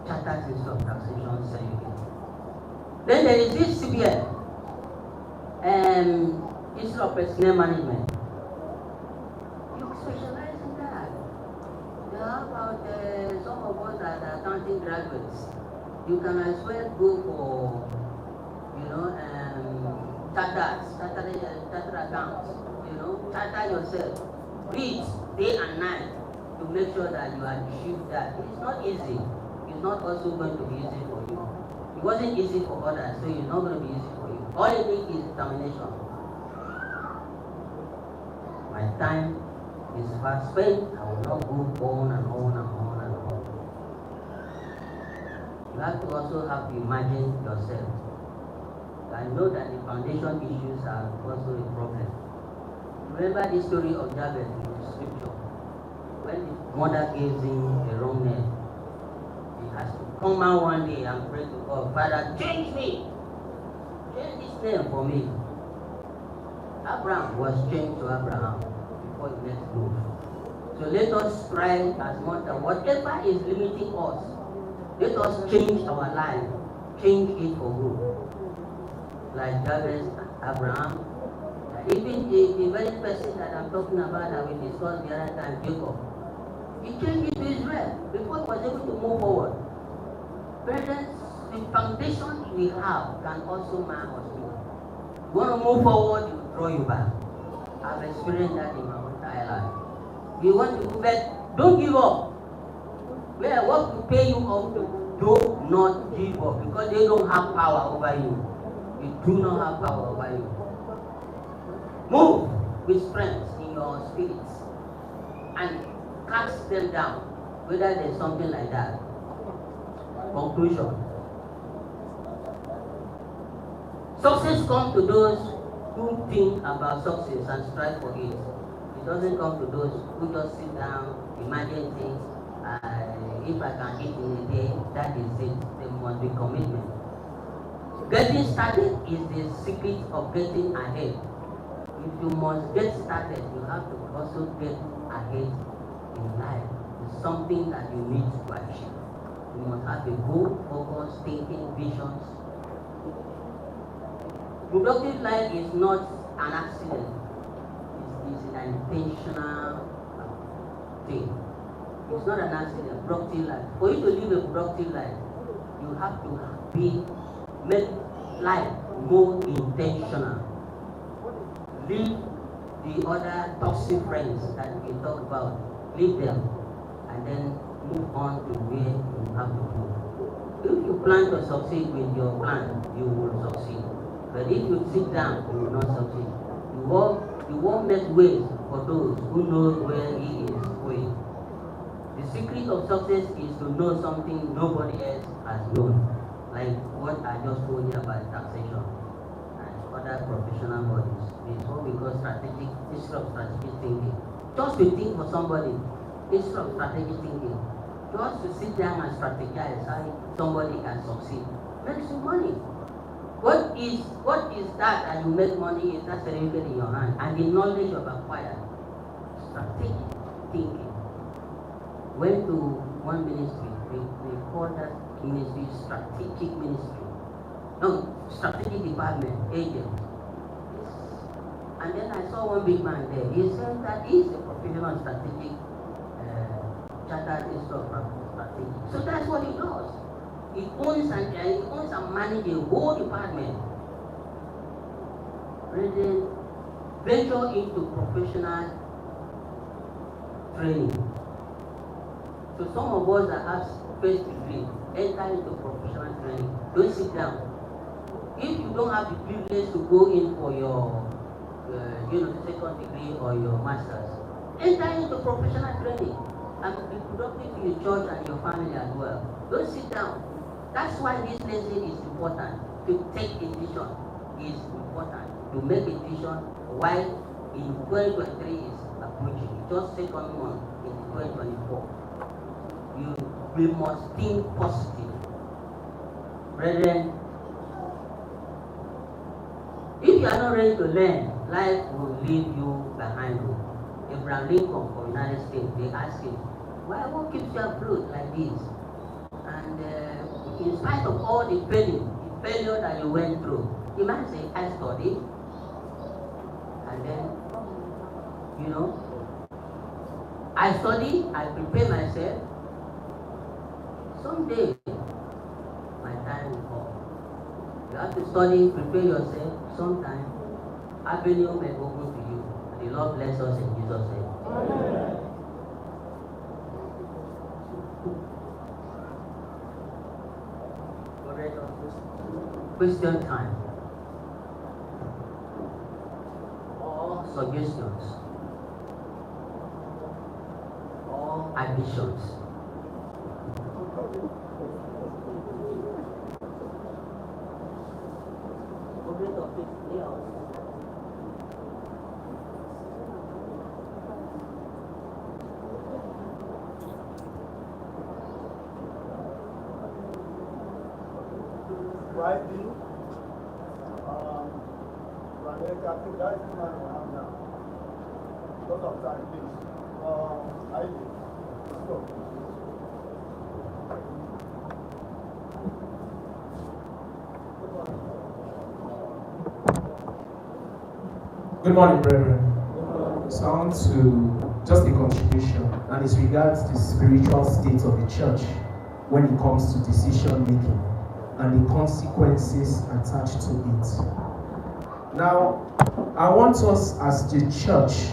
chartered instruct, taxation certificate. Then there is this CBN, Institute of Personnel Management. You specialize in that. How about some of us that are accounting graduates? You can as well go for, chartered accounts. Charter yourself. Read day and night to make sure that you achieve that. It's not easy. It's not also going to be easy for you. It wasn't easy for others, so it's not going to be easy for you. All you need is determination. My time is fast spent. I will not go on and on and on and on. You have to also have to imagine yourself. I know that the foundation issues are also a problem. Remember the story of Jabez in the scripture. When his mother gives him a wrong name, he has to come out one day and pray to God, Father, change me. Change this name for me. Abraham was changed to Abraham before the next move. So let us try as much as whatever is limiting us, let us change our life, change it for good. Like Jabez, Abraham, even the very person that I'm talking about that we discussed the other time, Jacob, he changed it to Israel before he was able to move forward. Brethren, the foundation we have can also mark us. You want to move forward, you throw you back. I've experienced that in my entire life. You want to move back, don't give up. Where what will pay you off, do not give up, because they don't have power over you. They do not have power over you. Move with strength in your spirits and cast them down, whether there's something like that. Conclusion. Success comes to those who think about success and strive for it. It doesn't come to those who just sit down, imagine things. If I can eat in a day, that is it. There must be commitment. Getting started is the secret of getting ahead. If you must get started, you have to also get ahead in life. It's something that you need to achieve. You must have a goal, focus, thinking, visions. Productive life is not an accident. It's an intentional thing. It's not an accident. Productive life. For you to live a productive life, you have to make life more intentional. Leave the other toxic friends that we talk about. Leave them, and then move on to where you have to go. If you plan to succeed with your plan, you will succeed. But if you sit down, you will not succeed. You won't make ways for those who know where he is going. The secret of success is to know something nobody else has known, like what I just told you about taxation and other professional bodies. It's what we call strategic thinking. Just to think for somebody instead of strategic thinking. Just to sit down and strategize how somebody can succeed. Makes you money. What is that you make money is that certificate in your hand and the knowledge you have acquired. Strategic thinking. Went to one ministry, they call that ministry strategic ministry. No, strategic department, agent. And then I saw one big man there. He said that he is a professional strategic chartered instructor. So that's what he does. He owns and manages the whole department. Then venture into professional training. So some of us that have first degree enter into professional training. Don't sit down. If you don't have the privilege to go in for your second degree or your master's, enter into professional training and be productive to your church and your family as well. Don't sit down. That's why this lesson is important. To take a decision is important. To make a decision while in 2023 is approaching. Just second one in 2024. We must think positive. Brethren, if you are not ready to learn, life will leave you behind you. Abraham Lincoln from the United States, they asked him, what keeps you afloat like this? And in spite of all the failure that you went through, the man said, I studied. And then, I study, I prepare myself. Someday, my time will come. You have to study, prepare yourself. Sometime, avenue may open to you. And the Lord bless us in Jesus' name. Amen. Question time. All suggestions. All additions. Rightly, I think that's the man we have now. Lot of time, please. I do. Let's go. Good morning, brethren. So I want to just a contribution, and it regards the spiritual state of the church when it comes to decision making. and the consequences attached to it. Now, I want us as the church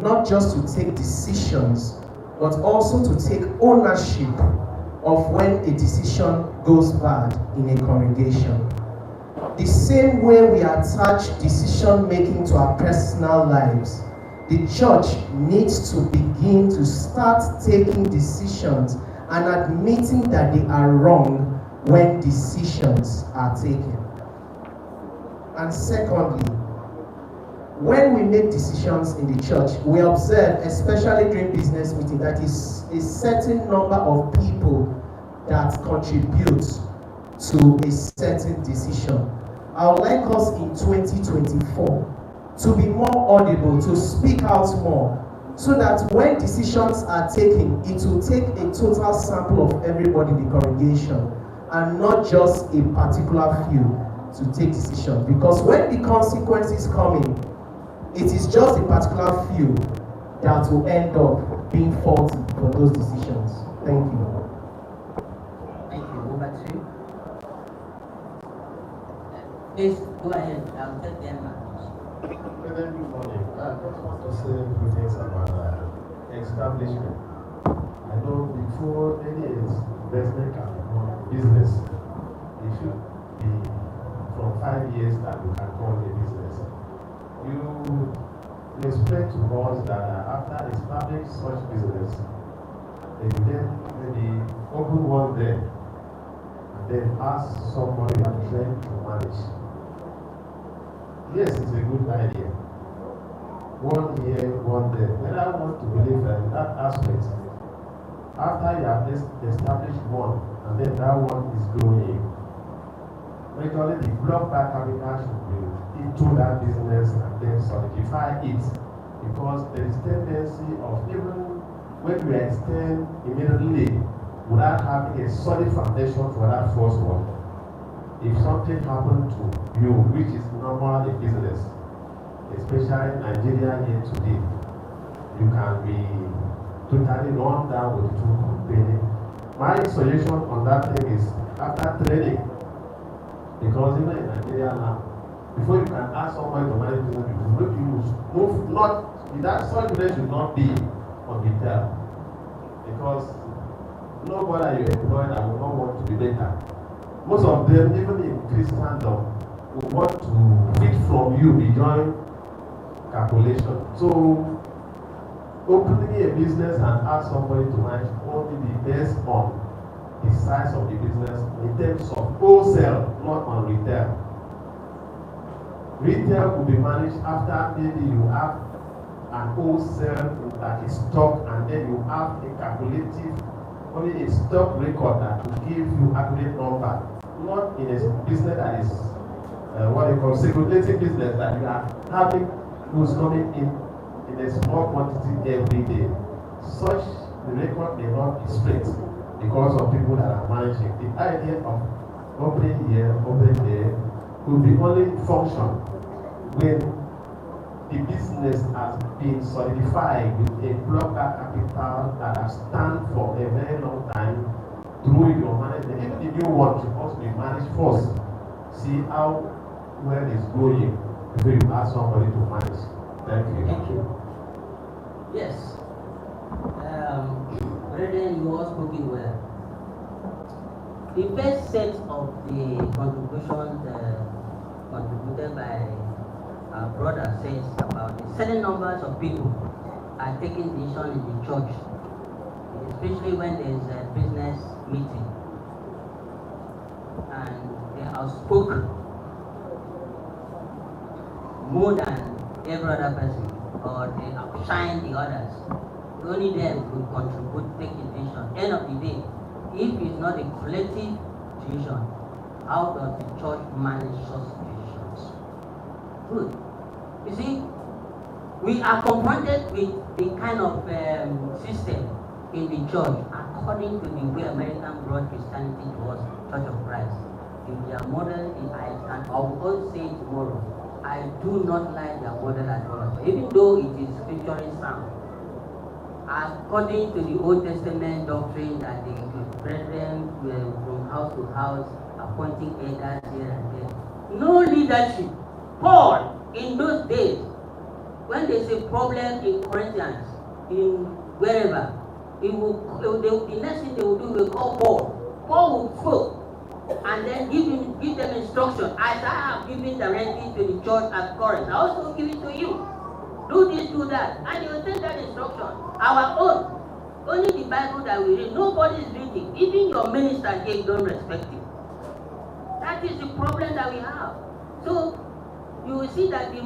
not just to take decisions, but also to take ownership of when a decision goes bad in a congregation. The same way we attach decision making to our personal lives, the church needs to begin to start taking decisions and admitting that they are wrong when decisions are taken. And secondly, when we make decisions in the church, we observe, especially during business meetings, that is a certain number of people that contribute to a certain decision. I would like us in 2024 to be more audible, to speak out more, so that when decisions are taken, it will take a total sample of everybody in the congregation and not just a particular few to take decisions. Because when the consequences come in, it is just a particular few that will end up being faulty for those decisions. Thank you. Thank you. Over to you. Please go ahead. I'll take them now. Good morning. I just want to say a few things about establishment. I know before any investment can become business, it should be from 5 years that we can call a business. You explain to us that after establishing such business, they then maybe open one there and then ask somebody to train to manage. Yes, it's a good idea. 1 year, 1 day. But I want to believe that in that aspect, after you have established one and then that one is growing, majorly the block back capital should be into that business and then solidify it, because there is tendency of even when we extend immediately without having a solid foundation for that first one. If something happened to you, which is normal in business, especially Nigeria here today, you can be totally run down with the two company. My solution on that thing is after training, because even in Nigeria now, before you can ask somebody to manage business, you move not that such place should not be on the tab, because nobody you employ that will not want to be better. Most of them, even in Christendom, will want to feed from you beyond calculation. So opening a business and ask somebody to manage only the best on the size of the business in terms of wholesale, not on retail. Retail will be managed after maybe you have an wholesale that is stock, and then you have a calculative, only a stock record that will give you accurate number, not in a business that is what they call circulating business that you are having who's coming in a small quantity every day. Such the record may not be straight because of people that are managing. The idea of opening here, opening there, will be only function when the business has been solidified with a blocker capital that has stand for a very long time through your management. Even the new one should also be managed first. See how well it's going before you ask somebody to manage. Thank you. Thank you. Yes. Brethren, you all spoken well. The first set of the contributions contributed by our brother says about the certain numbers of people are taking decision in the church, especially when there is a business meeting, and they are spoken more than every other person, or they outshine the others. Only them will contribute, take a decision. End of the day, if it's not a collective decision, how does the church manage such decisions? Good. You see, we are confronted with the kind of system in the church according to the way American brought Christianity to us, Church of Christ. If their model is, I will always say tomorrow, I do not like their model at all, even though it is scripturally sound. according to the Old Testament doctrine that the brethren were from house to house appointing elders here and there. No leadership. Paul, in those days, when there's a problem in Corinthians, in wherever, the next thing they will do, will call Paul. Paul will spoke and then give them instruction. As I have given directly to the church at Corinth, I also give it to you. Do this, do that. And you will take that instruction. Our own. Only the Bible that we read. Nobody is reading. Even your minister here, you don't respect it. That is the problem that we have. So you will see that the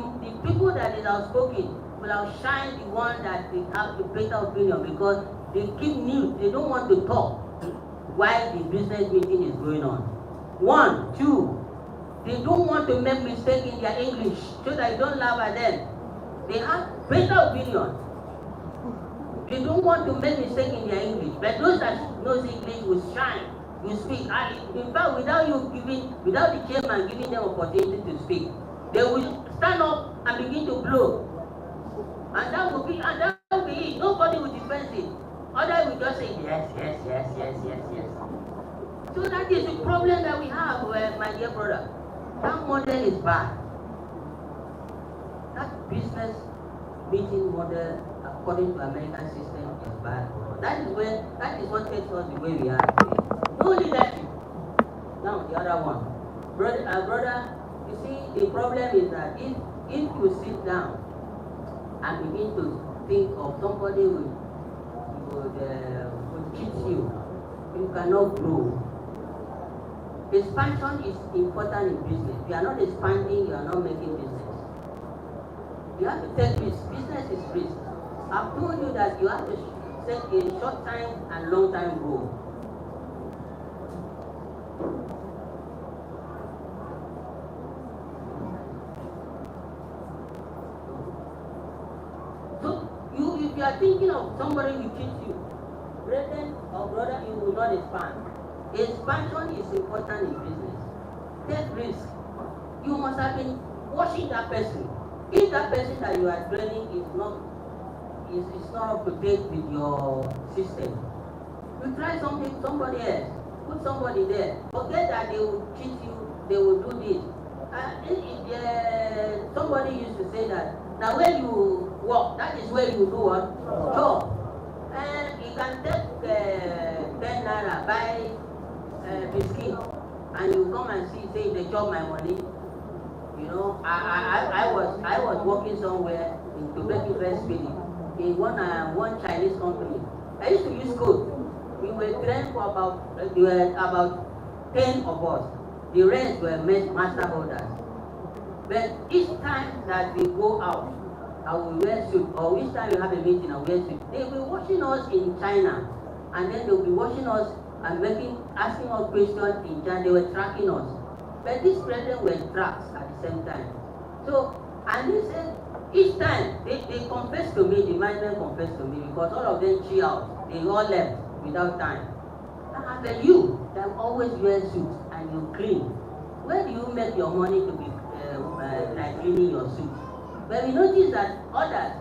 people that is outspoken will outshine the one that they have the better opinion because they keep mute. They don't want to talk while the business meeting is going on. 1, 2, they don't want to make mistake in their English so that you don't laugh at them. They have better opinion. They don't want to make mistake in their English, but those that knows English will shine. You speak. In fact, without the chairman giving them opportunity to speak, they will stand up and begin to blow. And that will be it. Nobody will defend it. Others will just say yes. So that is the problem that we have, my dear brother. That model is bad. That business meeting model, according to American system, is bad. That is what takes us the way we are today. No leadership. Now the other one, brother. You see, the problem is that if you sit down and begin to think of somebody who would cheat you, you cannot grow. Expansion is important in business. If you are not expanding, you are not making business. You have to take risk. Business is risk. I've told you that you have to set a short time and long time goal. If you are thinking of somebody who cheats you, brethren or brother, you will not expand. Expansion is important in business. Take risk. You must have been watching that person. If that person that you are training is not up to date with your system, you try somebody else. Put somebody there. Forget that they will cheat you. They will do this. Somebody used to say that. Now when you work, that is where you do what? Job. And you can take 10 naira, buy biscuit, and you come and say they chop my money. You know, I was working somewhere in Quebec West Philly in one Chinese company. I used to use code. We were trained for about 10 of us. The rest were master holders. But each time that we go out, I will wear suit, or each time we have a meeting, I will wear suit. They will be watching us in China, and then they will be watching us and asking us questions in China. They were tracking us. But these brethren were tracked at the same time. So, and they said, each time they confessed to me, the management confessed to me, because all of them cheat out. They all left without time. And then you that always wear suits and you clean, where do you make your money to be like cleaning your suit? But we notice that others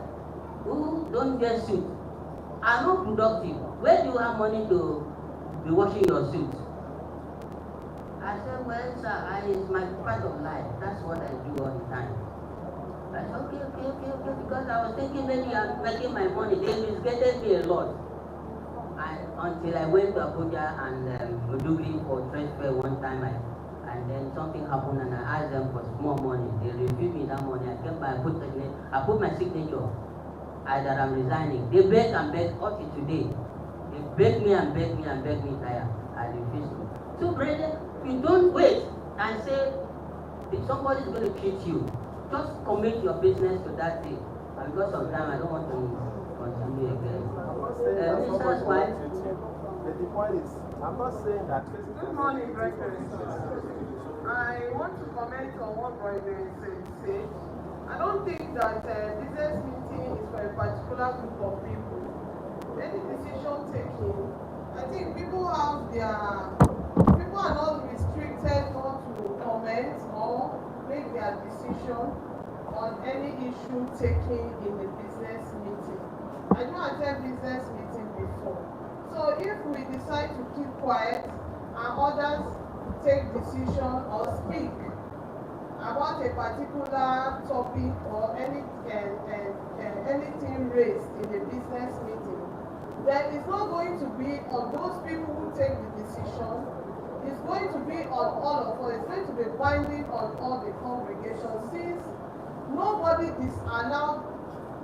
who don't wear suits are not productive. Where do you have money to be washing your suit? I said, well, sir, it's my part of life. That's what I do all the time. I said, okay, because I was thinking maybe I'm making my money. They misguided me a lot. Until I went to Abuja and Maiduguri for trade fair one time, and then something happened and I asked them for small money. They refused me that money. I came back, I put my signature that I'm resigning. They begged and begged until today. They begged me and begged me and begged me tired. I refused to. So, brethren, you don't wait and say if somebody is going to treat you. Just commit your business to that thing. And because of time, I don't want to continue again. Minister's wife. But the point is, I'm not saying that. Good morning, brethren. I want to comment on what brethren said. I don't think that business meeting is for a particular group of people. Any decision taking, I think people are not restricted not to comment or make their decision on any issue taken in the business meeting. I I don't attend business meeting before. So if we decide to keep quiet and others take decision or speak about a particular topic or anything raised in the business meeting, then it's not going to be on those people who take the decision. It's going to be on all of us. It's going to be binding on all the congregations, since nobody disallowed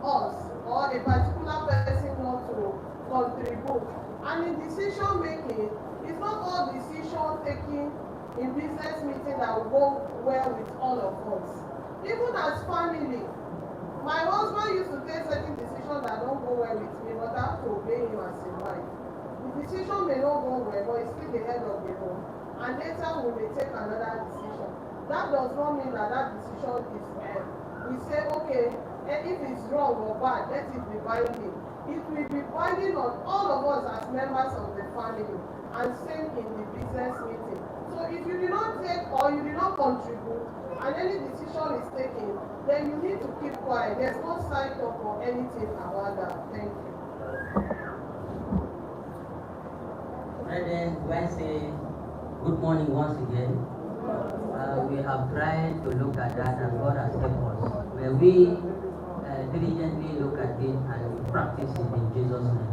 us or a particular person not to contribute. And in decision making, it's not all decision taking in business meeting that will go well with all of us. Even as family, my husband used to take certain decisions that don't go well with me, but I have to obey him as a wife. The decision may not go well, but he's still the head of the home. And later we may take another decision. That does not mean that that decision is we say, okay, if it's wrong or bad, let it be binding. It will be binding on all of us as members of the family, and same in the business meeting. So if you do not take or you do not contribute and any decision is taken, then you need to keep quiet. There's no sign up or anything about that. Thank you. Brethren, do I say good morning once again? We have tried to look at that, and God has helped us. May we diligently look at it and practice it in Jesus' name.